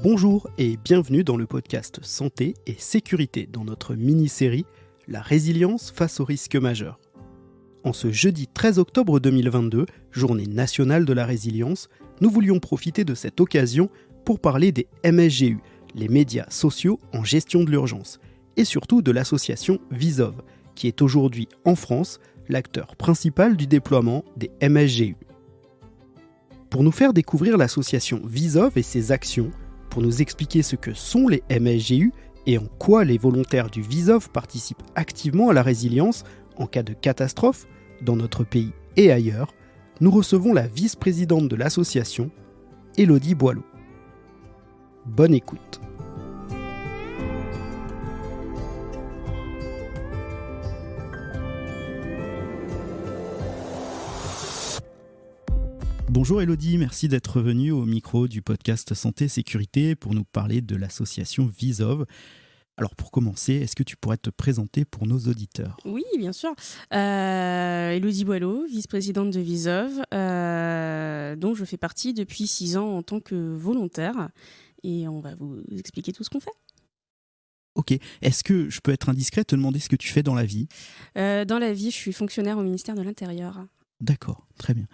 Bonjour et bienvenue dans le podcast Santé et Sécurité dans notre mini-série La résilience face aux risques majeurs. En ce jeudi 13 octobre 2022, journée nationale de la résilience, nous voulions profiter de cette occasion pour parler des MSGU, les médias sociaux en gestion de l'urgence, et surtout de l'association Visov, qui est aujourd'hui en France l'acteur principal du déploiement des MSGU. Pour nous faire découvrir l'association Visov et ses actions, pour nous expliquer ce que sont les MSGU et en quoi les volontaires du Visov participent activement à la résilience en cas de catastrophe dans notre pays et ailleurs, nous recevons la vice-présidente de l'association, Élodie Boileau. Bonne écoute. Bonjour Élodie, merci d'être venue au micro du podcast Santé et Sécurité pour nous parler de l'association Visov. Alors pour commencer, est-ce que tu pourrais te présenter pour nos auditeurs ? Oui, bien sûr. Élodie Boileau, vice-présidente de Visov, dont je fais partie depuis 6 ans en tant que volontaire. Et on va vous expliquer tout ce qu'on fait. Ok, est-ce que je peux être indiscret, te demander ce que tu fais dans la vie ? Dans la vie, je suis fonctionnaire au ministère de l'Intérieur. D'accord, très bien.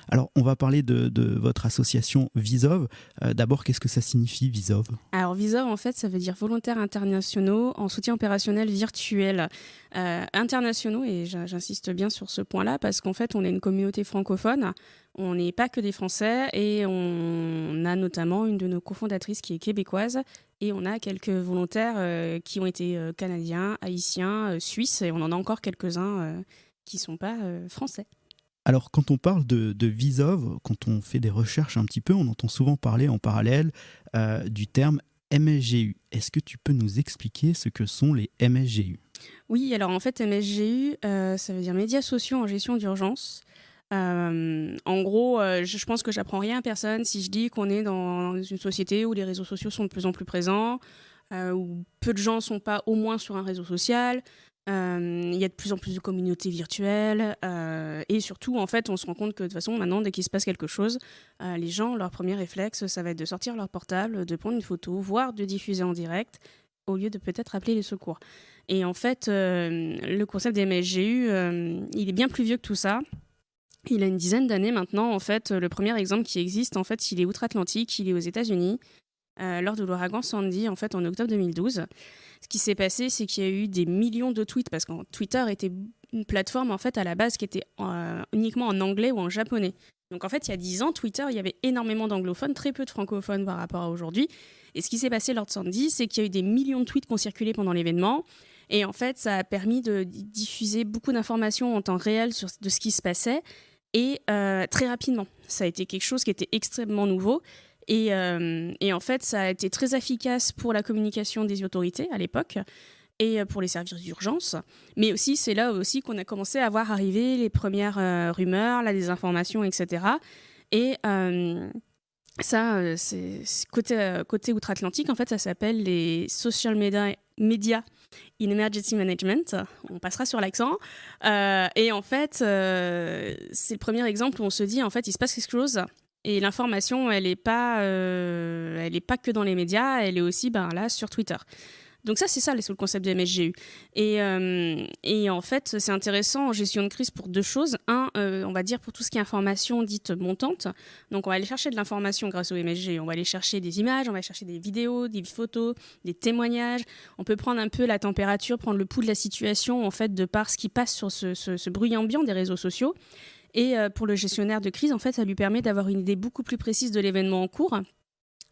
Alors, on va parler de votre association Visov. D'abord, qu'est-ce que ça signifie, Visov ? Alors, Visov, en fait, ça veut dire volontaires internationaux en soutien opérationnel virtuel. Internationaux, et j'insiste bien sur ce point-là, parce qu'en fait, on est une communauté francophone. On n'est pas que des Français, et on a notamment une de nos cofondatrices qui est québécoise, et on a quelques volontaires qui ont été canadiens, haïtiens, suisses, et on en a encore quelques-uns qui ne sont pas français. Alors, quand on parle de Visov, quand on fait des recherches un petit peu, on entend souvent parler en parallèle du terme MSGU. Est-ce que tu peux nous expliquer ce que sont les MSGU ? Oui, alors en fait, MSGU, ça veut dire médias sociaux en gestion d'urgence. En gros, je pense que j'apprends rien à personne si je dis qu'on est dans une société où les réseaux sociaux sont de plus en plus présents, où peu de gens ne sont pas au moins sur un réseau social. Il y a de plus en plus de communautés virtuelles et surtout, en fait, on se rend compte que de toute façon, maintenant, dès qu'il se passe quelque chose, les gens, leur premier réflexe, ça va être de sortir leur portable, de prendre une photo, voire de diffuser en direct, au lieu de peut-être appeler les secours. Et en fait, le concept des MSGU, il est bien plus vieux que tout ça. Il a une dizaine d'années maintenant. En fait, le premier exemple qui existe, en fait, il est outre-Atlantique, il est aux États-Unis. Lors de l'ouragan Sandy, en fait, en octobre 2012. Ce qui s'est passé, c'est qu'il y a eu des millions de tweets, parce que Twitter était une plateforme, en fait, à la base, qui était uniquement en anglais ou en japonais. Donc, en fait, il y a 10 ans, Twitter, il y avait énormément d'anglophones, très peu de francophones par rapport à aujourd'hui. Et ce qui s'est passé lors de Sandy, c'est qu'il y a eu des millions de tweets qui ont circulé pendant l'événement. Et en fait, ça a permis de diffuser beaucoup d'informations en temps réel de ce qui se passait. Et très rapidement. Ça a été quelque chose qui était extrêmement nouveau. Et en fait, ça a été très efficace pour la communication des autorités à l'époque et pour les services d'urgence. Mais aussi, c'est là aussi qu'on a commencé à voir arriver les premières rumeurs, la désinformation, etc. Et ça, c'est côté outre-Atlantique, en fait, ça s'appelle les Social Media in Emergency Management. On passera sur l'accent. Et en fait, c'est le premier exemple où on se dit, en fait, il se passe quelque chose. Et l'information, elle n'est pas que dans les médias, elle est aussi là sur Twitter. Donc ça, c'est ça le concept de MSGU. Et en fait, c'est intéressant en gestion de crise pour deux choses. Un, on va dire pour tout ce qui est information dite montante. Donc on va aller chercher de l'information grâce au MSGU. On va aller chercher des images, on va chercher des vidéos, des photos, des témoignages. On peut prendre un peu la température, prendre le pouls de la situation, en fait, de par ce qui passe sur ce bruit ambiant des réseaux sociaux. Et pour le gestionnaire de crise, en fait, ça lui permet d'avoir une idée beaucoup plus précise de l'événement en cours,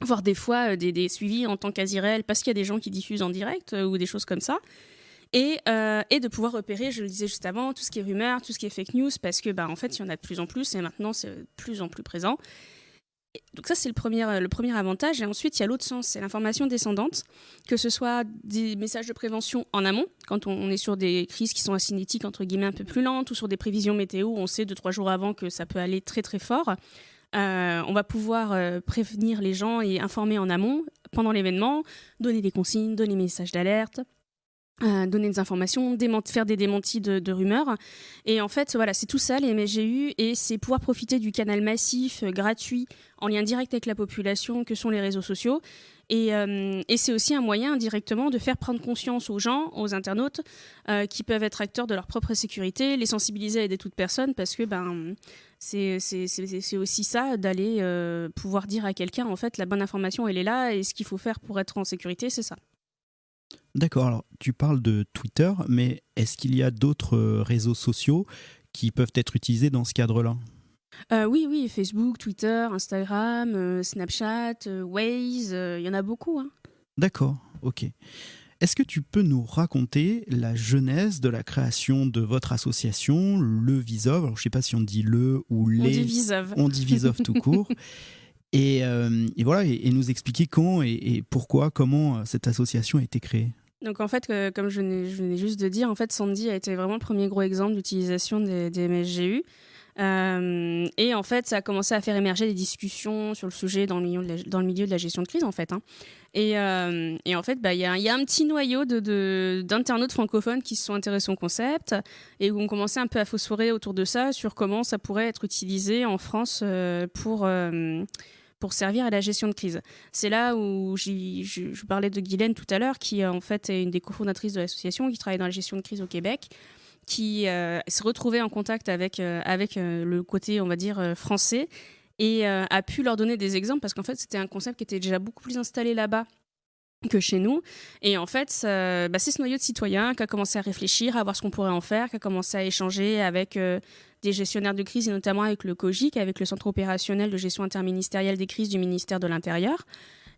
voire des fois des suivis en temps quasi réel parce qu'il y a des gens qui diffusent en direct ou des choses comme ça. Et de pouvoir repérer, je le disais juste avant, tout ce qui est rumeurs, tout ce qui est fake news, parce que en fait, il y en a de plus en plus et maintenant, c'est de plus en plus présent. Donc ça, c'est le premier avantage. Et ensuite, il y a l'autre sens, c'est l'information descendante, que ce soit des messages de prévention en amont, quand on est sur des crises qui sont asynétiques, entre guillemets, un peu plus lentes, ou sur des prévisions météo, on sait 2-3 jours avant que ça peut aller très très fort. On va pouvoir prévenir les gens et informer en amont, pendant l'événement, donner des consignes, donner des messages d'alerte, donner des informations, faire des démentis de rumeurs. Et en fait, voilà, c'est tout ça, les MSGU, et c'est pouvoir profiter du canal massif, gratuit, en lien direct avec la population, que sont les réseaux sociaux. Et c'est aussi un moyen directement de faire prendre conscience aux gens, aux internautes, qui peuvent être acteurs de leur propre sécurité, les sensibiliser à aider toute personne, parce que c'est aussi ça, d'aller pouvoir dire à quelqu'un, en fait, la bonne information, elle est là, et ce qu'il faut faire pour être en sécurité, c'est ça. D'accord, alors tu parles de Twitter, mais est-ce qu'il y a d'autres réseaux sociaux qui peuvent être utilisés dans ce cadre-là ? Oui, Facebook, Twitter, Instagram, Snapchat, Waze, il y en a beaucoup, hein. D'accord, ok. Est-ce que tu peux nous raconter la genèse de la création de votre association, le Visov ? Alors je ne sais pas si on dit le ou les... On dit Visov. On dit Visov tout court. Et voilà, et nous expliquer quand et pourquoi, comment cette association a été créée. Donc en fait, comme je venais juste de dire, en fait, Sandy a été vraiment le premier gros exemple d'utilisation des MSGU. Et en fait, ça a commencé à faire émerger des discussions sur le sujet dans le milieu de la gestion de crise, en fait, hein. Et en fait, il y a un petit noyau d'internautes francophones qui se sont intéressés au concept et où on commençait un peu à phosphorer autour de ça sur comment ça pourrait être utilisé en France pour servir à la gestion de crise. C'est là où je parlais de Guylaine tout à l'heure, qui en fait est une des cofondatrices de l'association, qui travaille dans la gestion de crise au Québec, qui s'est retrouvée en contact avec le côté, on va dire, français, et a pu leur donner des exemples, parce qu'en fait, c'était un concept qui était déjà beaucoup plus installé là-bas que chez nous. Et en fait, c'est ce noyau de citoyens qui a commencé à réfléchir, à voir ce qu'on pourrait en faire, qui a commencé à échanger avec des gestionnaires de crise, et notamment avec le COGIC, avec le Centre opérationnel de gestion interministérielle des crises du ministère de l'Intérieur.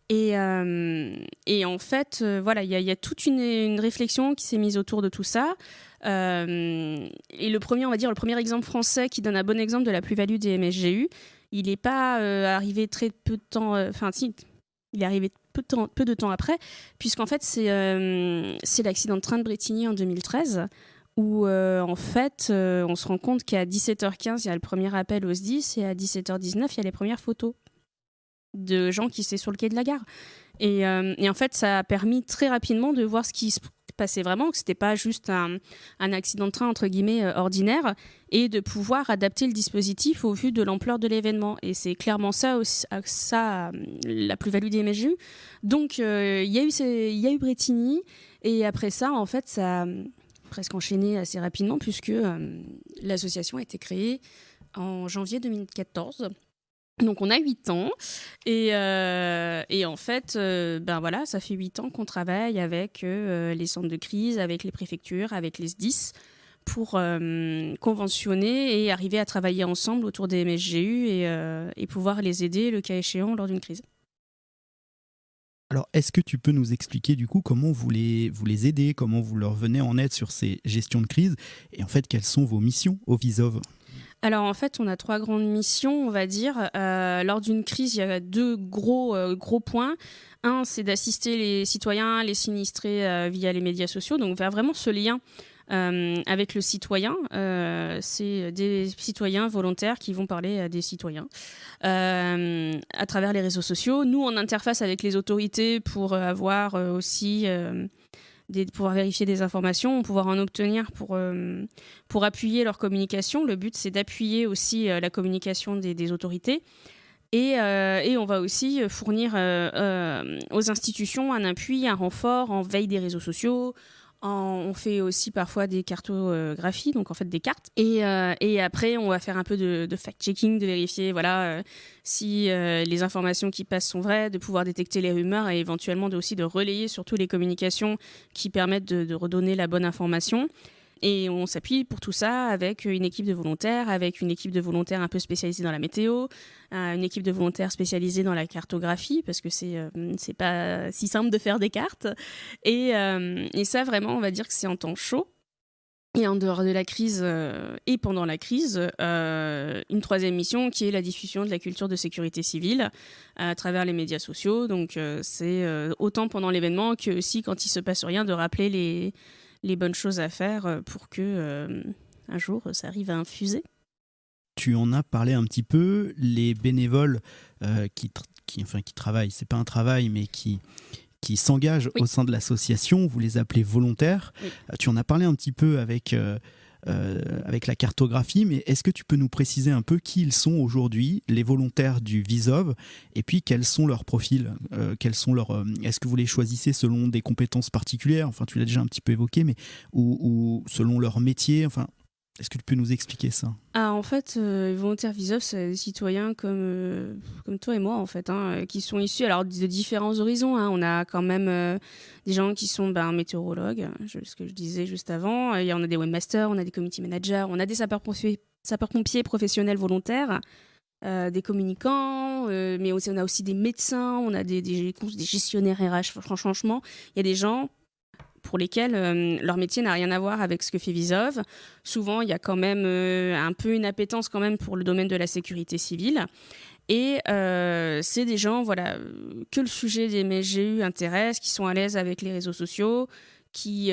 Et en fait, voilà, il y a toute une réflexion qui s'est mise autour de tout ça. Et le premier exemple français qui donne un bon exemple de la plus-value des MSGU, il n'est pas arrivé très peu de temps... il est arrivé peu de temps après, puisqu'en fait, c'est l'accident de train de Brétigny en 2013, où en fait, on se rend compte qu'à 17h15, il y a le premier appel au SDIS, et à 17h19, il y a les premières photos de gens qui étaient sur le quai de la gare. Et en fait, ça a permis très rapidement de voir ce qui se passait vraiment, que c'était pas juste un accident de train entre guillemets ordinaire, et de pouvoir adapter le dispositif au vu de l'ampleur de l'événement. Et c'est clairement ça la plus-value des MSGU. Donc il y a eu Brétigny, et après ça, en fait, ça a presque enchaîné assez rapidement, puisque l'association a été créée en janvier 2014. Donc on a 8 ans, et en fait, voilà, ça fait 8 ans qu'on travaille avec les centres de crise, avec les préfectures, avec les SDIS, pour conventionner et arriver à travailler ensemble autour des MSGU et pouvoir les aider, le cas échéant, lors d'une crise. Alors, est-ce que tu peux nous expliquer du coup comment vous les aidez, comment vous leur venez en aide sur ces gestions de crise, et en fait, quelles sont vos missions au Visov ? Alors en fait, on a 3 grandes missions, on va dire. Lors d'une crise, il y a 2 gros points. Un, c'est d'assister les citoyens, les sinistrés via les médias sociaux, donc faire vraiment ce lien avec le citoyen. C'est des citoyens volontaires qui vont parler à des citoyens à travers les réseaux sociaux. Nous, en interface avec les autorités pour avoir aussi... pouvoir vérifier des informations, pouvoir en obtenir pour appuyer leur communication. Le but, c'est d'appuyer aussi la communication des autorités. Et on va aussi fournir aux institutions un appui, un renfort en veille des réseaux sociaux. On fait aussi parfois des cartographies, donc en fait des cartes. Et après, on va faire un peu de fact-checking, de vérifier si les informations qui passent sont vraies, de pouvoir détecter les rumeurs, et éventuellement aussi de relayer surtout les communications qui permettent de redonner la bonne information. Et on s'appuie pour tout ça avec une équipe de volontaires, un peu spécialisée dans la météo, une équipe de volontaires spécialisée dans la cartographie, parce que c'est pas si simple de faire des cartes. Et ça, vraiment, on va dire que c'est en temps chaud. Et en dehors de la crise et pendant la crise, une troisième mission qui est la diffusion de la culture de sécurité civile à travers les médias sociaux. Donc c'est autant pendant l'événement que aussi quand il se passe rien, de rappeler les bonnes choses à faire pour que un jour ça arrive à infuser. Tu en as parlé un petit peu, les bénévoles qui travaillent, c'est pas un travail, mais qui qui s'engagent au sein de l'association, vous les appelez volontaires. Oui. Tu en as parlé un petit peu avec la cartographie, mais est-ce que tu peux nous préciser un peu qui ils sont aujourd'hui, les volontaires du VISOV, et puis quels sont leurs profils, est-ce que vous les choisissez selon des compétences particulières, enfin tu l'as déjà un petit peu évoqué, mais ou selon leur métier, enfin est-ce que tu peux nous expliquer ça? En fait, les volontaires VISOV, c'est des citoyens comme toi et moi, en fait, qui sont issus alors, de différents horizons. On a quand même des gens qui sont météorologues, ce que je disais juste avant. On a des webmasters, on a des community managers, on a des sapeurs-pompiers professionnels volontaires, des communicants, mais aussi, on a aussi des médecins, on a des gestionnaires RH. Franchement, il y a des gens pour lesquels leur métier n'a rien à voir avec ce que fait VISOV. Souvent, il y a quand même un peu une appétence quand même pour le domaine de la sécurité civile. Et c'est des gens que le sujet des MSGU intéresse, qui sont à l'aise avec les réseaux sociaux, qui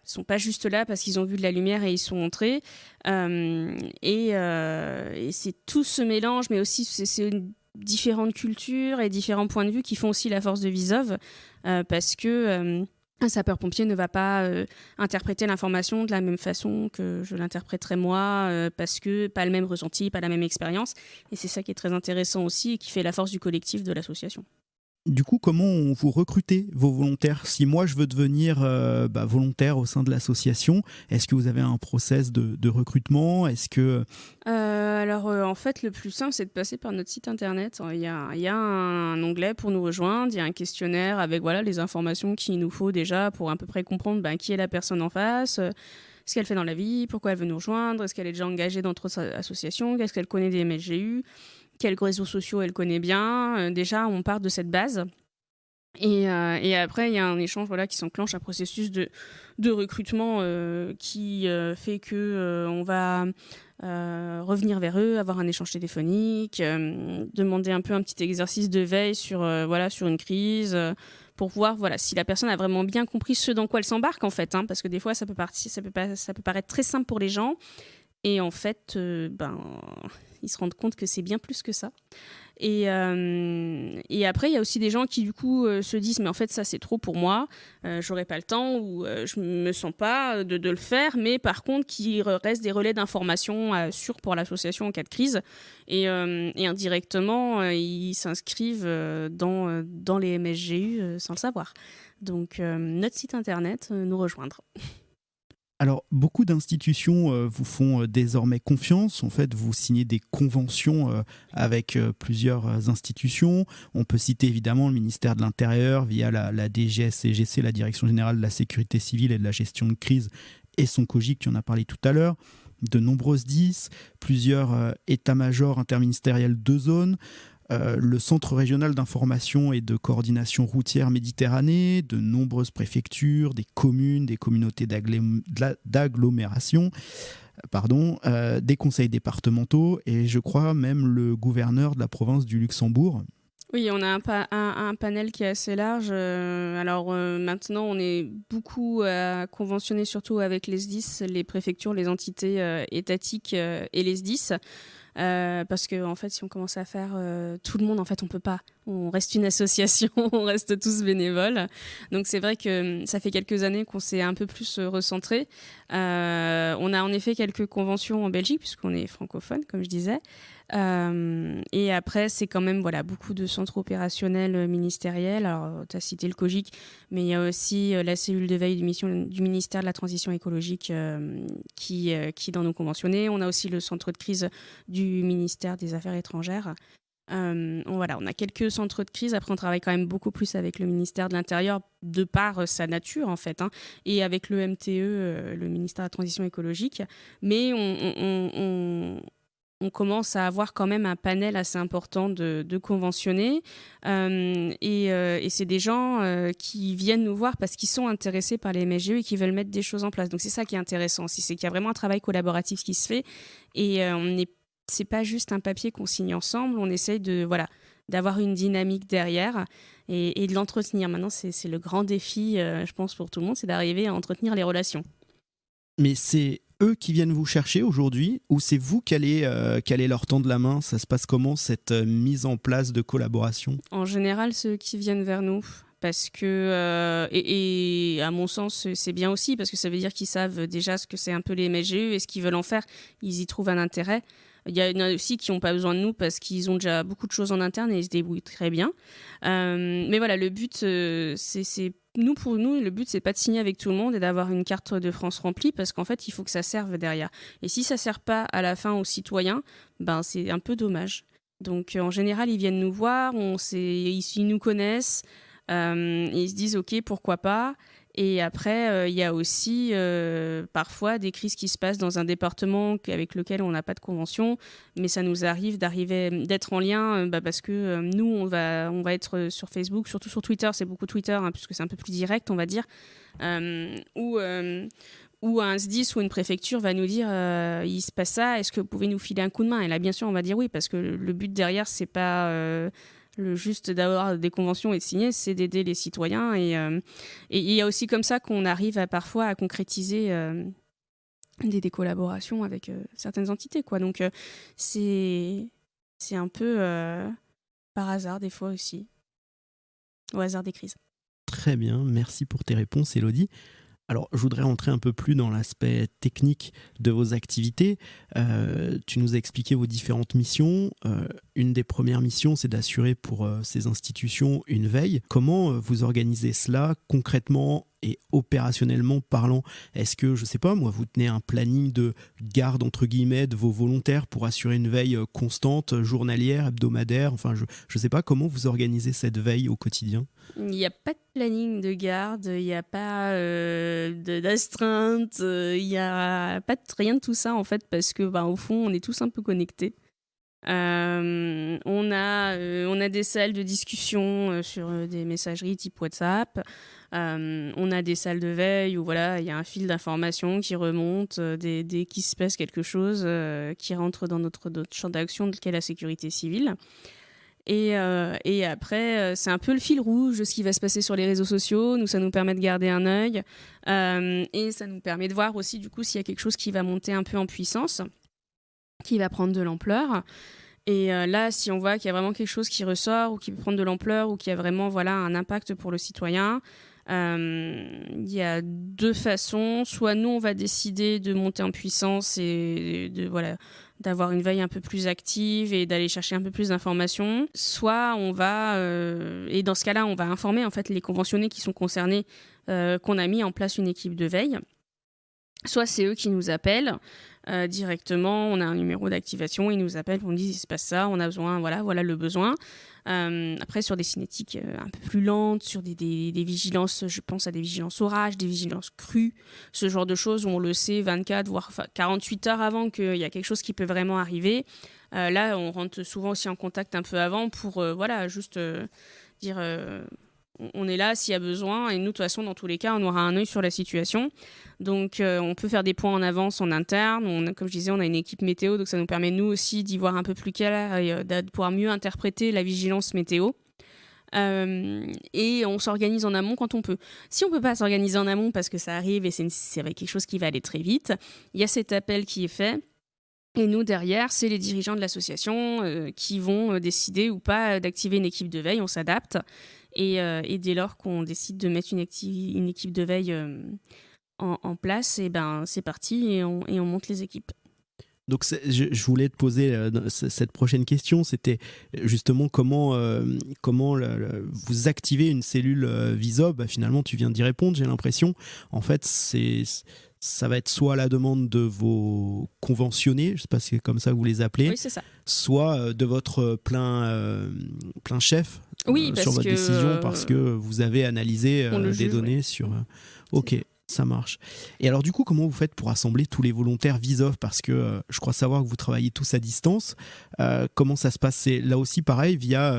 sont pas juste là parce qu'ils ont vu de la lumière et ils sont entrés. Et c'est tout ce mélange, mais aussi c'est différentes cultures et différents points de vue qui font aussi la force de VISOV, parce que un sapeur-pompier ne va pas interpréter l'information de la même façon que je l'interpréterais moi, parce que pas le même ressenti, pas la même expérience. Et c'est ça qui est très intéressant aussi et qui fait la force du collectif de l'association. Du coup, comment vous recrutez vos volontaires? Si moi, je veux devenir volontaire au sein de l'association, est-ce que vous avez un process de recrutement? Est-ce que... En fait, le plus simple, c'est de passer par notre site internet. Il y a un onglet pour nous rejoindre, il y a un questionnaire avec les informations qu'il nous faut déjà pour à peu près comprendre qui est la personne en face, ce qu'elle fait dans la vie, pourquoi elle veut nous rejoindre, est-ce qu'elle est déjà engagée dans d'autres associations, qu'est-ce qu'elle connaît des MSGU, quels réseaux sociaux elle connaît bien. Déjà, on part de cette base. Et après, il y a un échange qui s'enclenche, un processus de recrutement qui fait qu'on va revenir vers eux, avoir un échange téléphonique, demander un peu un petit exercice de veille sur une crise, pour voir si la personne a vraiment bien compris ce dans quoi elle s'embarque, en fait, parce que des fois, ça peut paraître très simple pour les gens. Et en fait, ils se rendent compte que c'est bien plus que ça. Et après, il y a aussi des gens qui, du coup, se disent « Mais en fait, ça, c'est trop pour moi. J'aurais pas le temps ou je me sens pas de le faire. » Mais par contre, qui restent des relais d'information sûrs pour l'association en cas de crise. Et indirectement, ils s'inscrivent dans les MSGU sans le savoir. Donc, notre site internet, nous rejoindre. Alors, beaucoup d'institutions vous font désormais confiance. En fait, vous signez des conventions avec plusieurs institutions. On peut citer évidemment le ministère de l'Intérieur via la DGSCGC, la Direction Générale de la Sécurité Civile et de la Gestion de Crise, et son COGIC, tu en as parlé tout à l'heure. De nombreuses DIS, plusieurs états-majors interministériels de zone, le Centre régional d'information et de coordination routière Méditerranée, de nombreuses préfectures, des communes, des communautés d'agglomération, des conseils départementaux et je crois même le gouverneur de la province du Luxembourg. Oui, on a un panel qui est assez large. Maintenant, on est beaucoup conventionné surtout avec les SDIS, les préfectures, les entités étatiques et les SDIS. Parce que en fait, si on commence à faire tout le monde, en fait, on peut pas. On reste une association, on reste tous bénévoles. Donc c'est vrai que ça fait quelques années qu'on s'est un peu plus recentré. On a en effet quelques conventions en Belgique puisqu'on est francophone, comme je disais. Et après, c'est quand même beaucoup de centres opérationnels ministériels. Alors, tu as cité le COGIC, mais il y a aussi la cellule de veille du ministère de la Transition écologique qui est dans nos conventionnés. On a aussi le centre de crise du ministère des Affaires étrangères. On a quelques centres de crise. Après, on travaille quand même beaucoup plus avec le ministère de l'Intérieur de par sa nature, en fait, et avec le MTE, le ministère de la Transition écologique. Mais on commence à avoir quand même un panel assez important de conventionnés. Et c'est des gens qui viennent nous voir parce qu'ils sont intéressés par les MSGE et qui veulent mettre des choses en place. Donc c'est ça qui est intéressant aussi, c'est qu'il y a vraiment un travail collaboratif qui se fait. Et c'est pas juste un papier qu'on signe ensemble, on essaye d'avoir une dynamique derrière et de l'entretenir. Maintenant, c'est le grand défi, je pense, pour tout le monde, c'est d'arriver à entretenir les relations. Mais c'est eux qui viennent vous chercher aujourd'hui ou c'est vous qui allez leur tendre la main? Ça se passe comment cette mise en place de collaboration? En général, ceux qui viennent vers nous. Parce que, et à mon sens, c'est bien aussi, parce que ça veut dire qu'ils savent déjà ce que c'est un peu les MSGE et ce qu'ils veulent en faire. Ils y trouvent un intérêt. Il y en a aussi qui n'ont pas besoin de nous parce qu'ils ont déjà beaucoup de choses en interne et ils se débrouillent très bien. Mais voilà, le but, pour nous, le but, c'est pas de signer avec tout le monde et d'avoir une carte de France remplie parce qu'en fait, il faut que ça serve derrière. Et si ça sert pas à la fin aux citoyens, ben, c'est un peu dommage. Donc, en général, ils viennent nous voir, ils nous connaissent. Ils se disent ok, pourquoi pas. Et après il y a aussi parfois des crises qui se passent dans un département avec lequel on n'a pas de convention, mais ça nous arrive d'être en lien parce que nous on va être sur Facebook, surtout sur Twitter, c'est beaucoup Twitter hein, puisque c'est un peu plus direct on va dire, où un SDIS ou une préfecture va nous dire il se passe ça, est-ce que vous pouvez nous filer un coup de main? Et là bien sûr on va dire oui parce que le but derrière c'est pas juste d'avoir des conventions et de signer, c'est d'aider les citoyens. Et il y a aussi comme ça qu'on arrive parfois à concrétiser des collaborations avec certaines entités, quoi. Donc c'est un peu par hasard des fois aussi, au hasard des crises. Très bien, merci pour tes réponses, Élodie. Alors, je voudrais rentrer un peu plus dans l'aspect technique de vos activités. Tu nous as expliqué vos différentes missions. Une des premières missions, c'est d'assurer pour ces institutions une veille. Comment vous organisez cela concrètement et opérationnellement parlant? Est-ce que, je ne sais pas, moi, vous tenez un planning de garde, entre guillemets, de vos volontaires pour assurer une veille constante, journalière, hebdomadaire? Enfin, je ne sais pas comment vous organisez cette veille au quotidien. Il n'y a pas de planning de garde, il n'y a pas d'astreinte, il n'y a pas rien de tout ça en fait parce que au fond on est tous un peu connectés. On a des salles de discussion sur des messageries type WhatsApp. On a des salles de veille où voilà il y a un fil d'information qui remonte dès qu'il se passe quelque chose qui rentre dans notre champ d'action qu'est la sécurité civile. Et après, c'est un peu le fil rouge de ce qui va se passer sur les réseaux sociaux. Nous, ça nous permet de garder un œil. Et ça nous permet de voir aussi, du coup, s'il y a quelque chose qui va monter un peu en puissance, qui va prendre de l'ampleur. Et là, si on voit qu'il y a vraiment quelque chose qui ressort ou qui peut prendre de l'ampleur ou qui a vraiment un impact pour le citoyen, il y a deux façons. Soit nous, on va décider de monter en puissance et d'avoir une veille un peu plus active et d'aller chercher un peu plus d'informations. Soit on va, et dans ce cas-là, on va informer en fait les conventionnés qui sont concernés qu'on a mis en place une équipe de veille. Soit c'est eux qui nous appellent directement, on a un numéro d'activation, ils nous appellent, on nous dit il se passe ça, on a besoin, voilà le besoin. Après sur des cinétiques un peu plus lentes, sur des vigilances, je pense à des vigilances orage, des vigilances crues, ce genre de choses où on le sait 24 voire 48 heures avant qu'il y a quelque chose qui peut vraiment arriver. Là on rentre souvent aussi en contact un peu avant pour juste dire on est là s'il y a besoin et nous de toute façon dans tous les cas on aura un œil sur la situation. Donc on peut faire des points en avance en interne, comme je disais on a une équipe météo donc ça nous permet nous aussi d'y voir un peu plus clair et de pouvoir mieux interpréter la vigilance météo. Et on s'organise en amont quand on peut. Si on peut pas s'organiser en amont parce que ça arrive et c'est avec quelque chose qui va aller très vite, il y a cet appel qui est fait. Et nous, derrière, c'est les dirigeants de l'association qui vont décider ou pas d'activer une équipe de veille. On s'adapte. Et dès lors qu'on décide de mettre une équipe de veille en place, et c'est parti et on monte les équipes. Donc je voulais te poser cette prochaine question, c'était justement comment vous activez une cellule VISOP. Finalement, tu viens d'y répondre, j'ai l'impression. En fait, ça va être soit à la demande de vos conventionnés, je ne sais pas si c'est comme ça que vous les appelez, oui, c'est ça. soit de votre plein chef sur votre décision parce que vous avez analysé des données sur... Ok. Ça marche. Et alors du coup, comment vous faites pour assembler tous les volontaires VISOP? Parce que je crois savoir que vous travaillez tous à distance. Comment ça se passe? C'est là aussi pareil, via...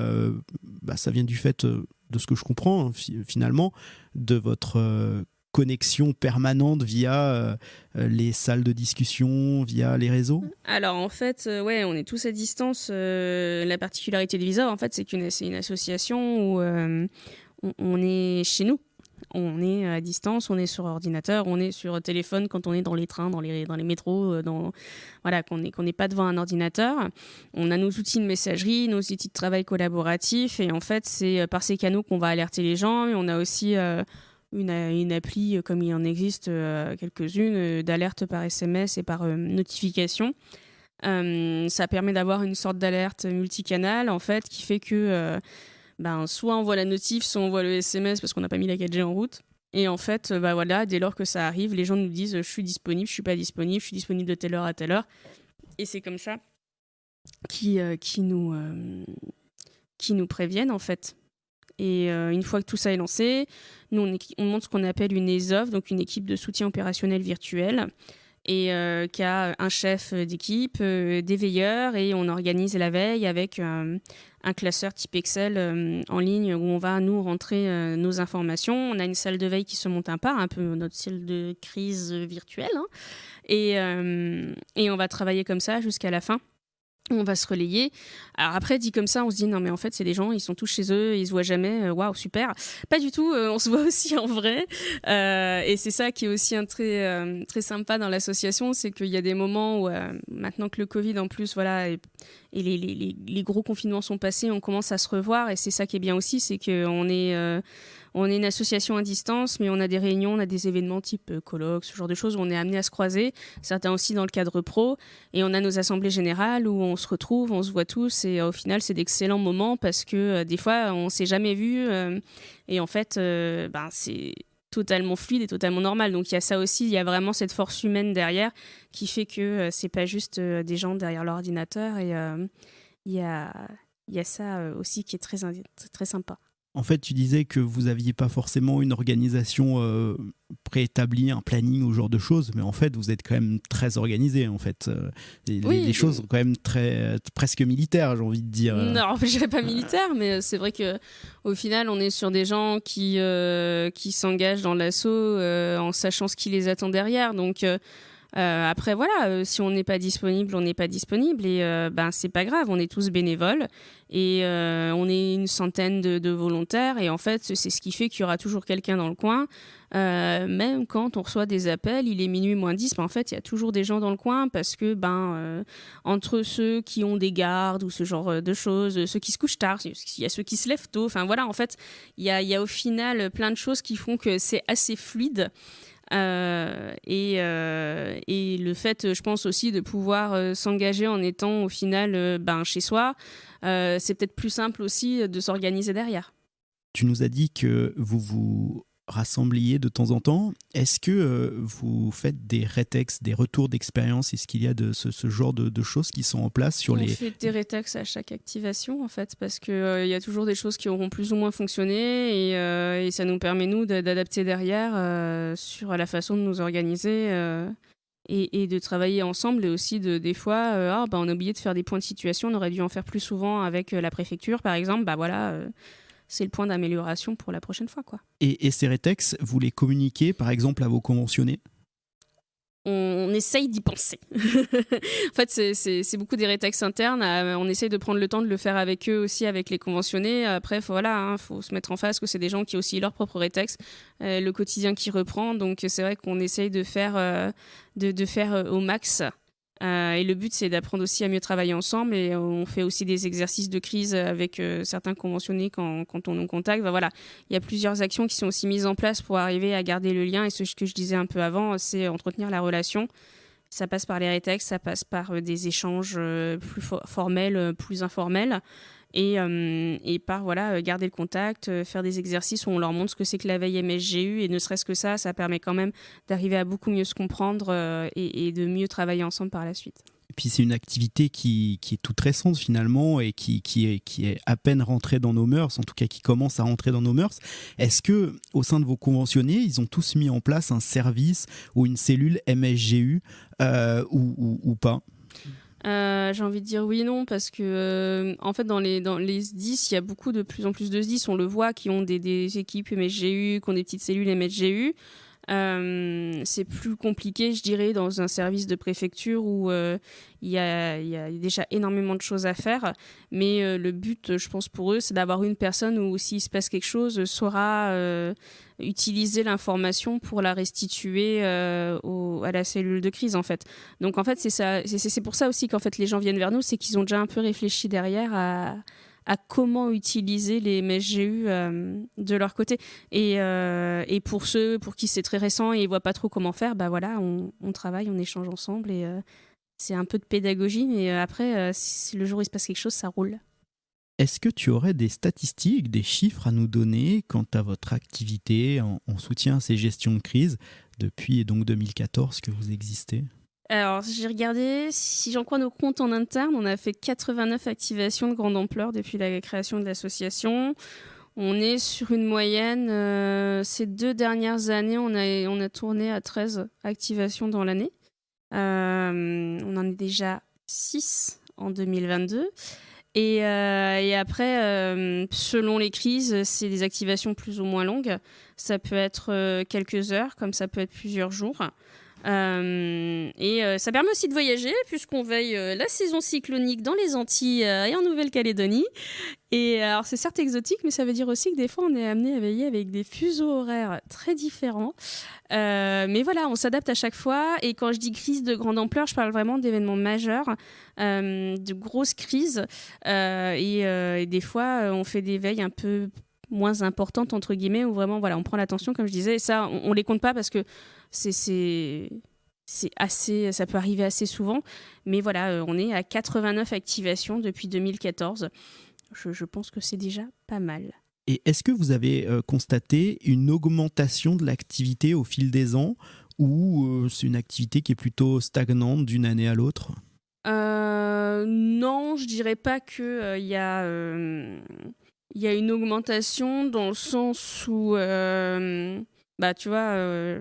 ça vient du fait de ce que je comprends, finalement, de votre connexion permanente via les salles de discussion, via les réseaux? Alors en fait, on est tous à distance. La particularité de VISOP, en fait, c'est une association où on est chez nous. On est à distance, on est sur ordinateur, on est sur téléphone quand on est dans les trains, dans les métros, voilà, qu'on n'est pas devant un ordinateur. On a nos outils de messagerie, nos outils de travail collaboratif, et en fait, c'est par ces canaux qu'on va alerter les gens. Et on a aussi une appli, comme il en existe quelques-unes, d'alerte par SMS et par notification. Ça permet d'avoir une sorte d'alerte multicanal, en fait, qui fait que soit on voit la notif, soit on voit le SMS parce qu'on n'a pas mis la 4G en route. Et en fait, voilà, dès lors que ça arrive, les gens nous disent je suis disponible, je suis pas disponible, je suis disponible de telle heure à telle heure. Et c'est comme ça qui nous préviennent, en fait. Et une fois que tout ça est lancé, nous, on monte ce qu'on appelle une ESOF, donc une équipe de soutien opérationnel virtuel, et qui a un chef d'équipe, des veilleurs, et on organise la veille avec un classeur type Excel en ligne où on va nous rentrer nos informations. On a une salle de veille qui se monte un peu notre salle de crise virtuelle, hein, et on va travailler comme ça jusqu'à la fin. On va se relayer. Alors après, dit comme ça, on se dit non mais en fait c'est des gens, ils sont tous chez eux, ils se voient jamais, waouh super. Pas du tout, on se voit aussi en vrai. Et c'est ça qui est aussi un très sympa dans l'association, c'est qu'il y a des moments où maintenant que le Covid en plus, voilà, et les gros confinements sont passés, on commence à se revoir, et c'est ça qui est bien aussi, c'est qu'on est une association à distance, mais on a des réunions, on a des événements type colloques, ce genre de choses où on est amené à se croiser, certains aussi dans le cadre pro, et on a nos assemblées générales où on se retrouve, on se voit tous, et au final c'est d'excellents moments parce que des fois on s'est jamais vu, et en fait c'est totalement fluide et totalement normal. Donc il y a ça aussi, il y a vraiment cette force humaine derrière qui fait que c'est pas juste des gens derrière l'ordinateur, et il y a ça aussi qui est très, très sympa. En fait, tu disais que vous n'aviez pas forcément une organisation préétablie, un planning ou ce genre de choses, mais en fait, vous êtes quand même très organisé. En fait, les choses sont quand même presque militaires, j'ai envie de dire. Non, je dirais pas militaire, mais c'est vrai que au final, on est sur des gens qui s'engagent dans l'assaut en sachant ce qui les attend derrière. Donc après voilà, si on n'est pas disponible, on n'est pas disponible, et c'est pas grave, on est tous bénévoles, et on est une centaine de volontaires, et en fait c'est ce qui fait qu'il y aura toujours quelqu'un dans le coin, même quand on reçoit des appels, il est minuit moins 10, en fait il y a toujours des gens dans le coin, parce que entre ceux qui ont des gardes ou ce genre de choses, ceux qui se couchent tard, il y a ceux qui se lèvent tôt, enfin voilà, en fait il y a au final plein de choses qui font que c'est assez fluide. Et le fait, je pense aussi, de pouvoir s'engager en étant au final chez soi, c'est peut-être plus simple aussi de s'organiser derrière. Tu nous as dit que vous vous rassembliez de temps en temps. Est-ce que vous faites des rétex, des retours d'expérience? Est-ce qu'il y a ce genre de choses qui sont en place sur On fait des rétex à chaque activation, en fait, parce qu'il y a toujours des choses qui auront plus ou moins fonctionné, et ça nous permet, nous, d'adapter derrière sur la façon de nous organiser et de travailler ensemble, et aussi des fois, on a oublié de faire des points de situation, on aurait dû en faire plus souvent avec la préfecture, par exemple, c'est le point d'amélioration pour la prochaine fois, quoi. Et ces rétex, vous les communiquez par exemple à vos conventionnés? On essaye d'y penser. En fait, c'est beaucoup des rétex internes. On essaye de prendre le temps de le faire avec eux aussi, avec les conventionnés. Après, faut se mettre en face que c'est des gens qui ont aussi leur propre rétex, le quotidien qui reprend. Donc, c'est vrai qu'on essaye de faire au max. Et le but, c'est d'apprendre aussi à mieux travailler ensemble, et on fait aussi des exercices de crise avec certains conventionnés quand on nous contacte. Voilà, il y a plusieurs actions qui sont aussi mises en place pour arriver à garder le lien, et ce que je disais un peu avant, c'est entretenir la relation. Ça passe par les rétextes, ça passe par des échanges plus formels, plus informels, et par garder le contact, faire des exercices où on leur montre ce que c'est que la veille MSGU, et ne serait-ce que ça permet quand même d'arriver à beaucoup mieux se comprendre et de mieux travailler ensemble par la suite. Et puis c'est une activité qui est toute récente finalement, et qui est à peine rentrée dans nos mœurs, en tout cas qui commence à rentrer dans nos mœurs. Est-ce que au sein de vos conventionnés, ils ont tous mis en place un service ou une cellule MSGU ou pas? J'ai envie de dire oui et non, parce que en fait dans les SDIS, il y a de plus en plus de SDIS, on le voit, qui ont des équipes MSGU, qui ont des petites cellules MSGU. C'est plus compliqué, je dirais, dans un service de préfecture où il y a déjà énormément de choses à faire. Mais le but, je pense, pour eux, c'est d'avoir une personne où, s'il se passe quelque chose, saura utiliser l'information pour la restituer à la cellule de crise, en fait. Donc, en fait, c'est ça, c'est pour ça aussi qu'en fait, les gens viennent vers nous, c'est qu'ils ont déjà un peu réfléchi derrière à comment utiliser les MSGU de leur côté. Et pour ceux pour qui c'est très récent et ils ne voient pas trop comment faire, bah voilà, on travaille, on échange ensemble et c'est un peu de pédagogie, mais après, si le jour où il se passe quelque chose, ça roule. Est-ce que tu aurais des statistiques, des chiffres à nous donner quant à votre activité en soutien à ces gestions de crise depuis donc 2014 que vous existez ? Alors, j'ai regardé, si j'en crois nos comptes en interne, on a fait 89 activations de grande ampleur depuis la création de l'association. On est sur une moyenne, ces 2 dernières années, on a tourné à 13 activations dans l'année. On en est déjà 6 en 2022. Et après, selon les crises, c'est des activations plus ou moins longues. Ça peut être quelques heures, comme ça peut être plusieurs jours. Ça permet aussi de voyager puisqu'on veille la saison cyclonique dans les Antilles et en Nouvelle-Calédonie. Et alors c'est certes exotique, mais ça veut dire aussi que des fois on est amené à veiller avec des fuseaux horaires très différents. Mais voilà, on s'adapte à chaque fois. Et quand je dis crise de grande ampleur, je parle vraiment d'événements majeurs, de grosses crises. Et des fois, on fait des veilles un peu moins importantes entre guillemets, où vraiment voilà, on prend l'attention comme je disais. Et ça, on les compte pas parce que c'est assez, ça peut arriver assez souvent, mais voilà, on est à 89 activations depuis 2014. Je pense que c'est déjà pas mal. Et est-ce que vous avez constaté une augmentation de l'activité au fil des ans ou c'est une activité qui est plutôt stagnante d'une année à l'autre ? Non, je dirais pas que il y a une augmentation dans le sens où tu vois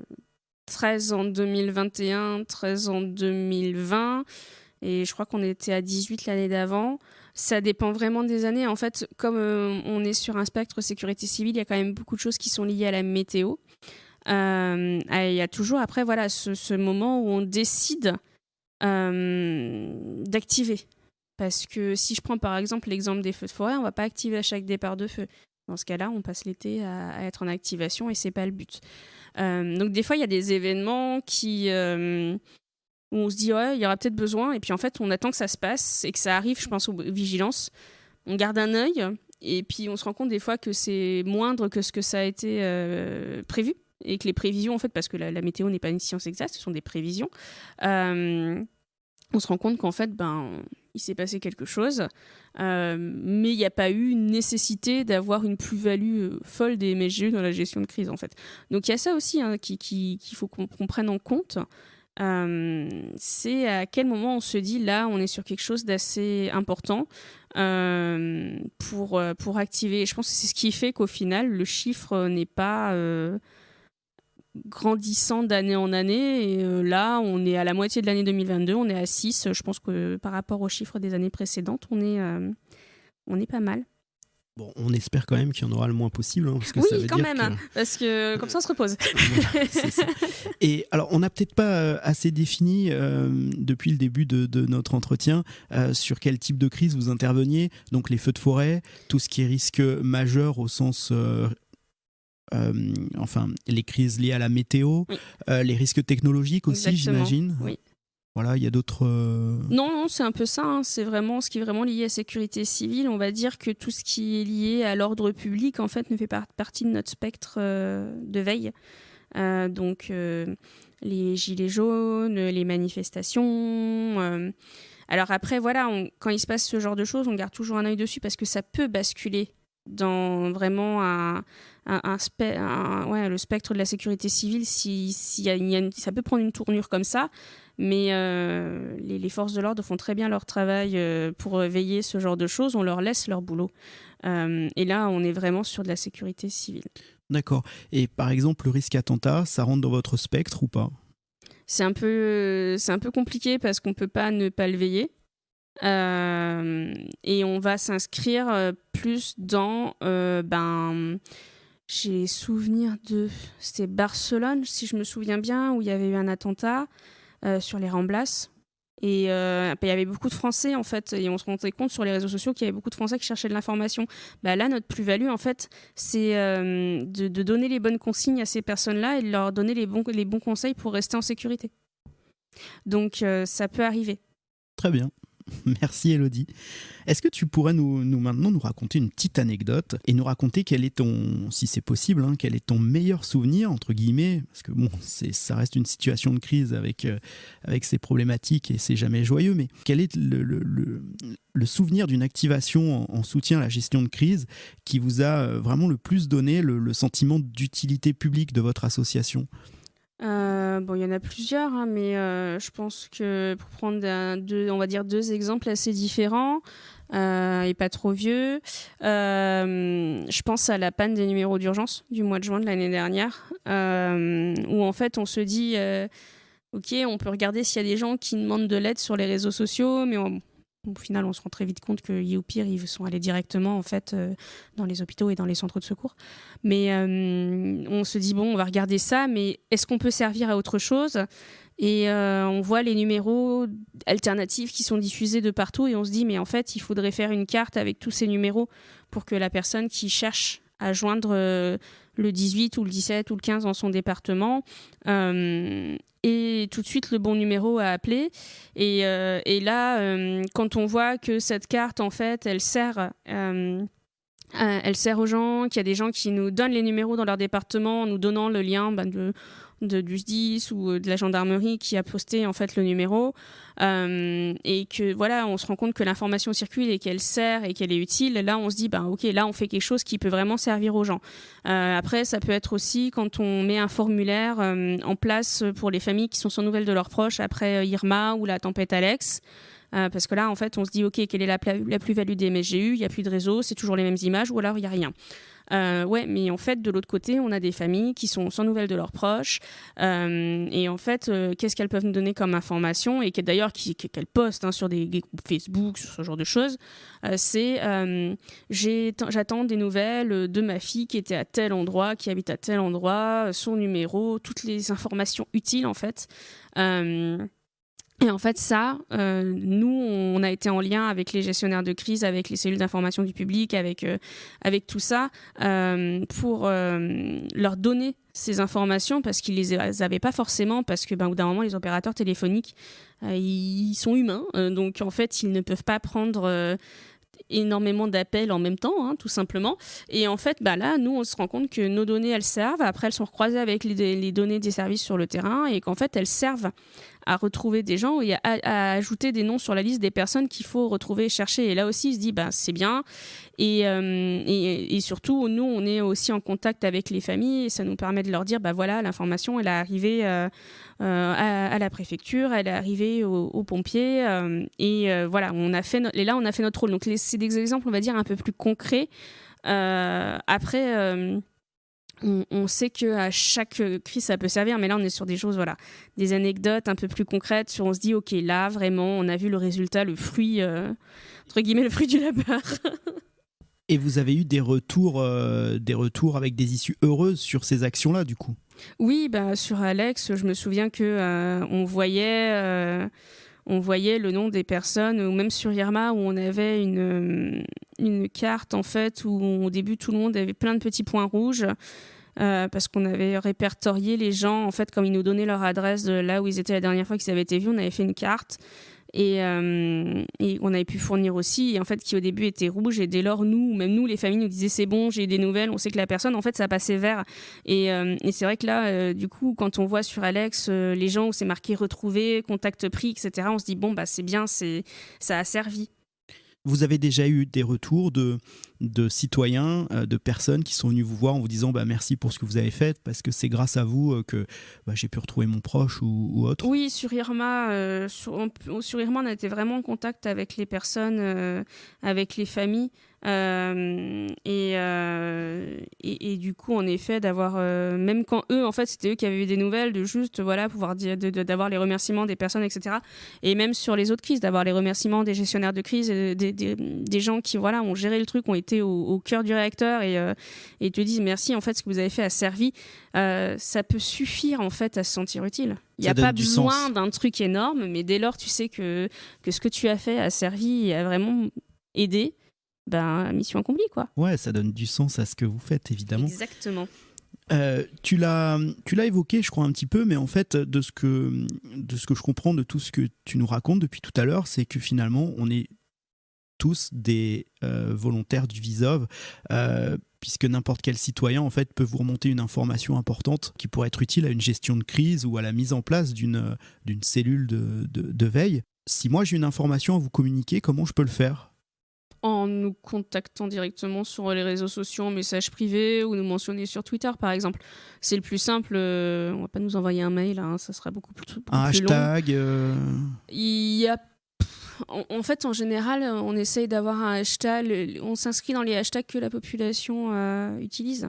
13 en 2021, 13 en 2020, et je crois qu'on était à 18 l'année d'avant. Ça dépend vraiment des années. En fait, comme on est sur un spectre sécurité civile, il y a quand même beaucoup de choses qui sont liées à la météo. Il y a toujours après voilà, ce moment où on décide d'activer. Parce que si je prends par exemple l'exemple des feux de forêt, on ne va pas activer à chaque départ de feu. Dans ce cas-là, on passe l'été à être en activation et ce n'est pas le but. Donc des fois, il y a des événements où on se dit ouais, il y aura peut-être besoin, et puis en fait, on attend que ça se passe et que ça arrive, je pense, aux vigilances. On garde un œil, et puis on se rend compte des fois que c'est moindre que ce que ça a été prévu, et que les prévisions, en fait, parce que la météo n'est pas une science exacte, ce sont des prévisions, on se rend compte qu'en fait, il s'est passé quelque chose, mais il n'y a pas eu une nécessité d'avoir une plus-value folle des MSGE dans la gestion de crise, en fait. Donc il y a ça aussi qu'il faut qu'on prenne en compte. C'est à quel moment on se dit, là, on est sur quelque chose d'assez important pour activer. Je pense que c'est ce qui fait qu'au final, le chiffre n'est pas grandissant d'année en année. Et là, on est à la moitié de l'année 2022, on est à 6. Je pense que par rapport aux chiffres des années précédentes, on est pas mal. Bon, on espère quand même qu'il y en aura le moins possible. Parce que oui, ça veut quand dire même, parce que comme ça, on se repose. C'est ça. Et alors, on n'a peut-être pas assez défini depuis le début de notre entretien sur quel type de crise vous interveniez. Donc, les feux de forêt, tout ce qui est risque majeur au sens... les crises liées à la météo, oui. Les risques technologiques aussi, exactement. J'imagine. Oui. Voilà, il y a d'autres... Non, c'est un peu ça. C'est vraiment ce qui est vraiment lié à la sécurité civile. On va dire que tout ce qui est lié à l'ordre public, en fait, ne fait pas partie de notre spectre de veille. Donc, les gilets jaunes, les manifestations. Alors après, voilà, quand il se passe ce genre de choses, on garde toujours un œil dessus parce que ça peut basculer dans vraiment le spectre de la sécurité civile. Ça peut prendre une tournure comme ça. Mais les forces de l'ordre font très bien leur travail pour veiller ce genre de choses. On leur laisse leur boulot. Et là, on est vraiment sur de la sécurité civile. D'accord. Et par exemple, le risque attentat, ça rentre dans votre spectre ou pas ? C'est un peu compliqué parce qu'on ne peut pas ne pas le veiller. Et on va s'inscrire plus dans J'ai souvenir c'était Barcelone, si je me souviens bien, où il y avait eu un attentat sur les Ramblas. Et il y avait beaucoup de Français, en fait, et on se rendait compte sur les réseaux sociaux qu'il y avait beaucoup de Français qui cherchaient de l'information. Là, notre plus-value, en fait, c'est de donner les bonnes consignes à ces personnes-là et de leur donner les bons conseils pour rester en sécurité. Donc, ça peut arriver. Très bien. Merci Elodie. Est-ce que tu pourrais maintenant nous raconter une petite anecdote et nous raconter quel est si c'est possible, quel est ton meilleur souvenir, entre guillemets, parce que bon, ça reste une situation de crise avec ces problématiques et c'est jamais joyeux, mais quel est le souvenir d'une activation en soutien à la gestion de crise qui vous a vraiment le plus donné le sentiment d'utilité publique de votre association ? Il y en a plusieurs, mais je pense que pour prendre on va dire deux exemples assez différents et pas trop vieux, je pense à la panne des numéros d'urgence du mois de juin de l'année dernière, où en fait on se dit ok, on peut regarder s'il y a des gens qui demandent de l'aide sur les réseaux sociaux, mais au final, on se rend très vite compte qu'au pire, ils sont allés directement en fait, dans les hôpitaux et dans les centres de secours. Mais on se dit, bon, on va regarder ça, mais est-ce qu'on peut servir à autre chose ? Et on voit les numéros alternatifs qui sont diffusés de partout et on se dit, mais en fait, il faudrait faire une carte avec tous ces numéros pour que la personne qui cherche à joindre le 18 ou le 17 ou le 15 dans son département et tout de suite le bon numéro à appeler. Et là, quand on voit que cette carte, en fait, elle sert aux gens, qu'il y a des gens qui nous donnent les numéros dans leur département en nous donnant le lien du SDIS ou de la gendarmerie qui a posté en fait le numéro, et que voilà, on se rend compte que l'information circule et qu'elle sert et qu'elle est utile. Là, on se dit ok, là on fait quelque chose qui peut vraiment servir aux gens. Après, ça peut être aussi quand on met un formulaire en place pour les familles qui sont sans nouvelles de leurs proches après Irma ou la tempête Alex. Parce que là, en fait, on se dit, ok, quelle est la plus-value des MSGU ? Il n'y a plus de réseau, c'est toujours les mêmes images, ou alors il n'y a rien. Mais en fait, de l'autre côté, on a des familles qui sont sans nouvelles de leurs proches. Et en fait, qu'est-ce qu'elles peuvent nous donner comme information ? Et d'ailleurs, qu'elles postent sur des groupes Facebook, sur ce genre de choses. C'est j'attends des nouvelles de ma fille qui était à tel endroit, qui habite à tel endroit, son numéro, toutes les informations utiles, en fait. Et en fait, ça, nous, on a été en lien avec les gestionnaires de crise, avec les cellules d'information du public, avec tout ça, pour leur donner ces informations parce qu'ils les avaient pas forcément, parce que au bout d'un moment, les opérateurs téléphoniques, ils sont humains, donc en fait, ils ne peuvent pas prendre énormément d'appels en même temps, tout simplement. Et en fait, là, nous, on se rend compte que nos données, elles servent. Après, elles sont recroisées avec les données des services sur le terrain et qu'en fait, elles servent à retrouver des gens et à ajouter des noms sur la liste des personnes qu'il faut retrouver et chercher. Et là aussi, il se dit, c'est bien. Et surtout, nous, on est aussi en contact avec les familles et ça nous permet de leur dire, voilà, l'information, elle est arrivée à la préfecture, elle est arrivée aux pompiers. Voilà, on a fait on a fait notre rôle. Donc, c'est des exemples, on va dire, un peu plus concrets. Après... On sait qu'à chaque crise, ça peut servir, mais là, on est sur des choses, des anecdotes un peu plus concrètes, on se dit, ok, là, vraiment, on a vu le résultat, le fruit, entre guillemets, le fruit du labeur. Et vous avez eu des retours avec des issues heureuses sur ces actions-là, du coup ? Oui, sur Alex, je me souviens que on voyait le nom des personnes, ou même sur Irma, où on avait une carte, en fait, où au début, tout le monde avait plein de petits points rouges, parce qu'on avait répertorié les gens, en fait, comme ils nous donnaient leur adresse de là où ils étaient la dernière fois qu'ils avaient été vus, on avait fait une carte, et on avait pu fournir aussi, et en fait, qui au début était rouge, et dès lors, même nous, les familles nous disaient, c'est bon, j'ai des nouvelles, on sait que la personne, en fait, ça passait vert. Et c'est vrai que là, du coup, quand on voit sur Alex, les gens où c'est marqué retrouvé, contact pris, etc., on se dit, c'est bien, ça a servi. Vous avez déjà eu des retours de citoyens, de personnes qui sont venus vous voir en vous disant merci pour ce que vous avez fait, parce que c'est grâce à vous que j'ai pu retrouver mon proche ou autre ? Oui, sur Irma, sur Irma, on a été vraiment en contact avec les personnes, avec les familles. Et du coup, en effet, d'avoir, même quand eux, en fait, c'était eux qui avaient eu des nouvelles, de juste pouvoir dire, d'avoir les remerciements des personnes, etc. Et même sur les autres crises, d'avoir les remerciements des gestionnaires de crise, des gens qui ont géré le truc, ont été t'es au cœur du réacteur et te disent merci, en fait, ce que vous avez fait a servi, ça peut suffire, en fait, à se sentir utile. Il n'y a pas besoin d'un truc énorme, mais dès lors, tu sais que ce que tu as fait a servi et a vraiment aidé, mission accomplie, quoi. Ouais, ça donne du sens à ce que vous faites, évidemment. Exactement. Tu l'as évoqué, je crois, un petit peu, mais en fait, de ce que je comprends de tout ce que tu nous racontes depuis tout à l'heure, c'est que finalement, on est tous des volontaires du Visov, puisque n'importe quel citoyen, en fait, peut vous remonter une information importante qui pourrait être utile à une gestion de crise ou à la mise en place d'une cellule de veille. Si moi, j'ai une information à vous communiquer, comment je peux le faire ? En nous contactant directement sur les réseaux sociaux en message privé ou nous mentionner sur Twitter, par exemple. C'est le plus simple. On va pas nous envoyer un mail, hein, ça sera beaucoup plus long. Un hashtag Il y a... En fait, en général, on essaye d'avoir un hashtag. On s'inscrit dans les hashtags que la population utilise.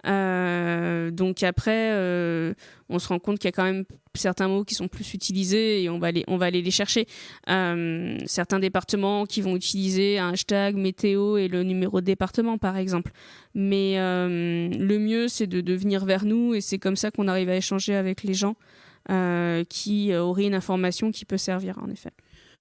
Donc après, on se rend compte qu'il y a quand même certains mots qui sont plus utilisés et on va aller les chercher. Certains départements qui vont utiliser un hashtag météo et le numéro de département, par exemple. Mais le mieux, c'est de venir vers nous et c'est comme ça qu'on arrive à échanger avec les gens qui auraient une information qui peut servir, en effet.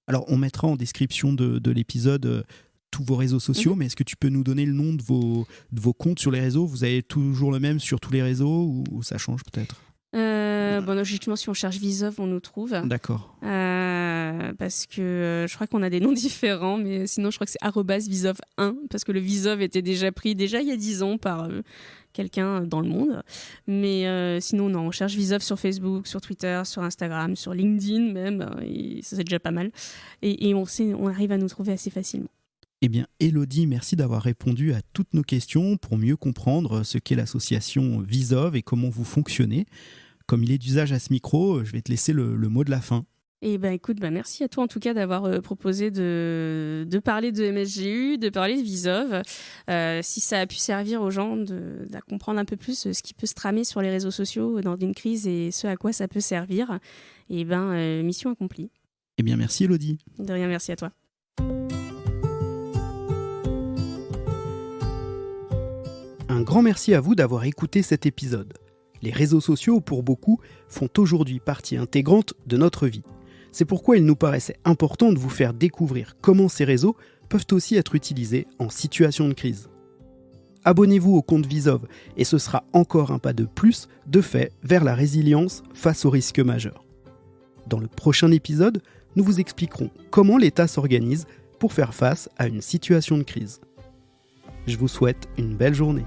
Alors, on mettra en description de l'épisode tous vos réseaux sociaux, mais est-ce que tu peux nous donner le nom de vos comptes sur les réseaux ? Vous avez toujours le même sur tous les réseaux ou ça change peut-être ? Logiquement, si on cherche Visov, on nous trouve. D'accord. Parce que je crois qu'on a des noms différents, mais sinon, je crois que c'est @Visov1, parce que le Visov était déjà pris il y a 10 ans par quelqu'un dans le monde. Mais sinon, non, on cherche Visov sur Facebook, sur Twitter, sur Instagram, sur LinkedIn même, et ça, c'est déjà pas mal. Et on arrive à nous trouver assez facilement. Eh bien, Élodie, merci d'avoir répondu à toutes nos questions pour mieux comprendre ce qu'est l'association Visov et comment vous fonctionnez. Comme il est d'usage à ce micro, je vais te laisser le mot de la fin. Et écoute, merci à toi en tout cas d'avoir proposé de parler de MSGU, de parler de Visov. Si ça a pu servir aux gens de comprendre un peu plus ce qui peut se tramer sur les réseaux sociaux dans une crise et ce à quoi ça peut servir, mission accomplie. Eh bien, merci Élodie. De rien, merci à toi. Un grand merci à vous d'avoir écouté cet épisode. Les réseaux sociaux, pour beaucoup, font aujourd'hui partie intégrante de notre vie. C'est pourquoi il nous paraissait important de vous faire découvrir comment ces réseaux peuvent aussi être utilisés en situation de crise. Abonnez-vous au compte Visov et ce sera encore un pas de plus de fait vers la résilience face aux risques majeurs. Dans le prochain épisode, nous vous expliquerons comment l'État s'organise pour faire face à une situation de crise. Je vous souhaite une belle journée.